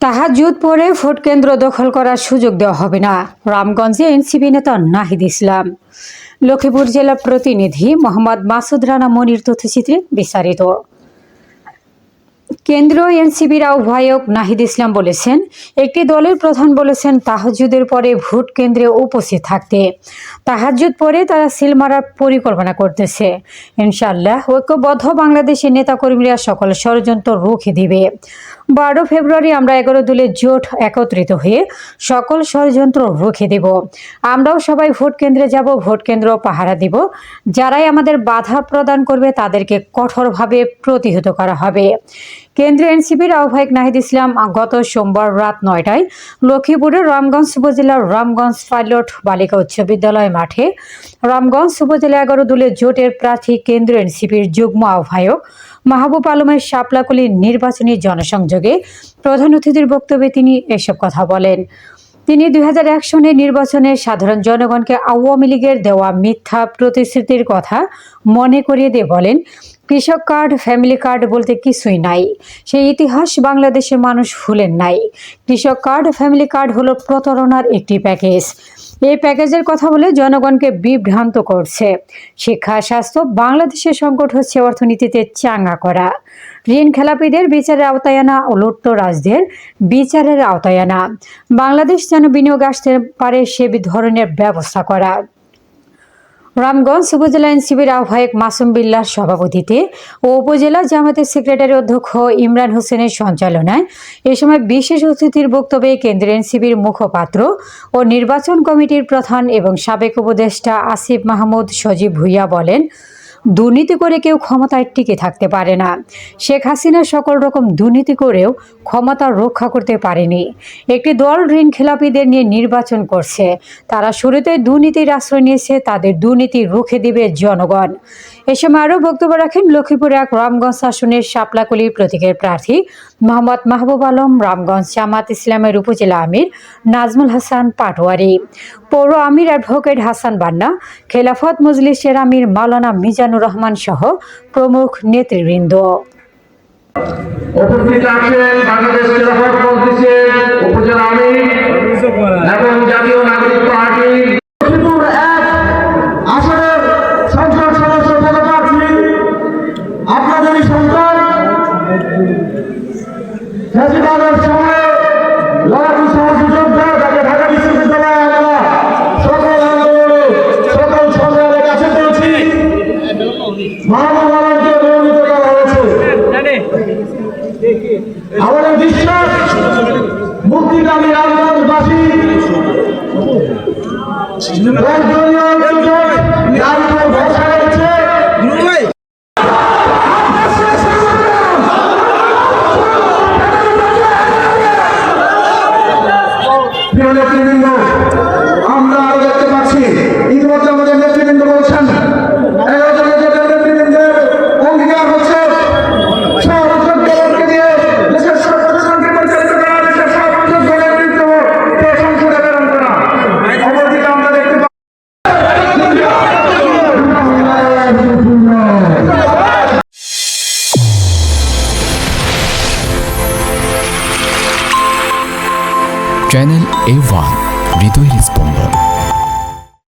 তাহাজ্জুদ পরে ভোট কেন্দ্র দখল করার সুযোগ দেওয়া হবে না, রামগঞ্জে এনসিপি নেতা নাহিদ ইসলাম। লক্ষ্মীপুর জেলা প্রতিনিধি মোহাম্মদ মাসুদ রানা মনির তথ্যচিত্রে বিস্তারিত। কেন্দ্রীয় এনসিপির আহ্বায়ক নাহিদ ইসলাম বলেছেন, একটি দলের প্রধান বলেছেন তাহাজ্জুদের পরে ভোট কেন্দ্রে উপস্থিত থাকতে। তাহাজ্জুদ পরে তারা সিল মারার পরিকল্পনা করতেছে। ইনশাআল্লাহ ঐক্যবদ্ধ বাংলাদেশের নেতাকর্মীরা সকল ষড়যন্ত্র রুখে দিবে। 12 ফেব্রুয়ারি আমরা 11 দলের জোট একত্রিত হয়ে সকল ষড়যন্ত্র রুখে দেব। আমরাও সবাই ভোট কেন্দ্রে যাব, ভোট কেন্দ্র পাহারা দিব। যারাই আমাদের বাধা প্রদান করবে তাদেরকে কঠোরভাবে প্রতিহত করা হবে। কেন্দ্রীয় এনসিপির আহ্বায়ক নাহিদ ইসলাম গত সোমবার রাত 9টায় লক্ষ্মীপুরের রামগঞ্জ উপজেলার রামগঞ্জ পাইলট বালিকা উচ্চ বিদ্যালয় মাঠে রামগঞ্জ উপজেলা 11 দলের জোটের প্রার্থী কেন্দ্রীয় এনসিপির যুগ্ম আহ্বায়ক মাহবুব আলমের শাপলাকলী নির্বাচনী জনসংযোগে প্রধান অতিথির বক্তব্যে তিনি এসব কথা বলেন। তিনি 2001 সনের নির্বাচনে সাধারণ জনগণকে আওয়ামী লীগের দেওয়া মিথ্যা প্রতিশ্রুতির কথা মনে করিয়ে দিয়ে বলেন, কৃষক কার্ড, ফ্যামিলি কার্ড বলতে কিছুই নাই। সেই ইতিহাস বাংলাদেশের মানুষ ভুলেন নাই। কৃষক কার্ড, ফ্যামিলি কার্ড হলো প্রতারণার একটি প্যাকেজ। এই প্যাকেজের কথা বলে জনগণকে বিভ্রান্ত করছে। শিক্ষা, স্বাস্থ্য, বাংলাদেশের সংকট হচ্ছে অর্থনীতিতে চাঙ্গা করা, ঋণ খেলাপিদের বিচারের আওতায় আনা ও লুটতরাজদের বিচারের আওতায় আনা, বাংলাদেশ যেন বিনিয়োগ আসতে পারে সে ধরনের ব্যবস্থা করা। রামগঞ্জ উপজেলা এনসিপির আহ্বায়ক মাসুম বিল্লাহর সভাপতিত্বে ও উপজেলা জামায়াতের সেক্রেটারি অধ্যক্ষ ইমরান হোসেনের সঞ্চালনায় এ সময় বিশেষ অতিথির বক্তব্যে কেন্দ্রীয় এনসিপির মুখপাত্র ও নির্বাচন কমিটির প্রধান এবং সাবেক উপদেষ্টা আসিফ মাহমুদ সজীব ভুইয়া বলেন, দুর্নীতি করে কেউ ক্ষমতায় টিকে থাকতে পারে না। শেখ হাসিনা সকল রকম দুর্নীতি করেও ক্ষমতা রক্ষা করতে পারেনি। একটি দল ঋণ খেলাপিদের নিয়ে নির্বাচন করছে। তারা শুরুতে দুর্নীতির আশ্রয় নিয়েছে, তাদের দুর্নীতি রুখে দিবে জনগণ। এ সময় আরও বক্তব্য রাখেন লক্ষ্মীপুর 1 রামগঞ্জ আসনের শাপলাকলী প্রতীকের প্রার্থী মোহাম্মদ মাহবুব আলম, রামগঞ্জ জামাত ইসলামের উপজেলা আমির নাজমুল হাসান পাটোয়ারি, পৌর আমির অ্যাডভোকেট হাসান বান্না, খেলাফত মজলিসের আমির মাওলানা মিজানুর রহমান সহ প্রমুখ নেতৃবৃন্দ। উপস্থিত আছেন বাংলাদেশ খেলাফত মজলিসের উপজেলা আমির এবং জাতীয় নাগরিক পার্টি লক্ষ্মীপুর 1 আসনের সংসদ সদস্য পদপ্রার্থী আপনাদেরই সন্তান। ফ্যাসিবাদের সময়ে লড়াকু সাহসী যোদ্ধা, যাকে ঢাকা বিশ্ববিদ্যালয়ে আমরা সকল আন্দোলনে সকল সংগ্রামের কাছে পেয়েছি। মাহবুব আলমকে মনোনীত করা হয়েছে। আমাদের বিশ্বাস মুক্তিকামী রামগঞ্জবাসী ভরসা রেখেছে। প্রিয় নেতৃবৃন্দ, আমরা আরো দেখতে পাচ্ছি ইতিমধ্যে আমাদের নেতৃবৃন্দ বলছেন 11 জনের জোটের নেতৃবৃন্দের অঙ্গীকার হচ্ছে চ্যানেল A1 হৃদয়ের স্পন্দন।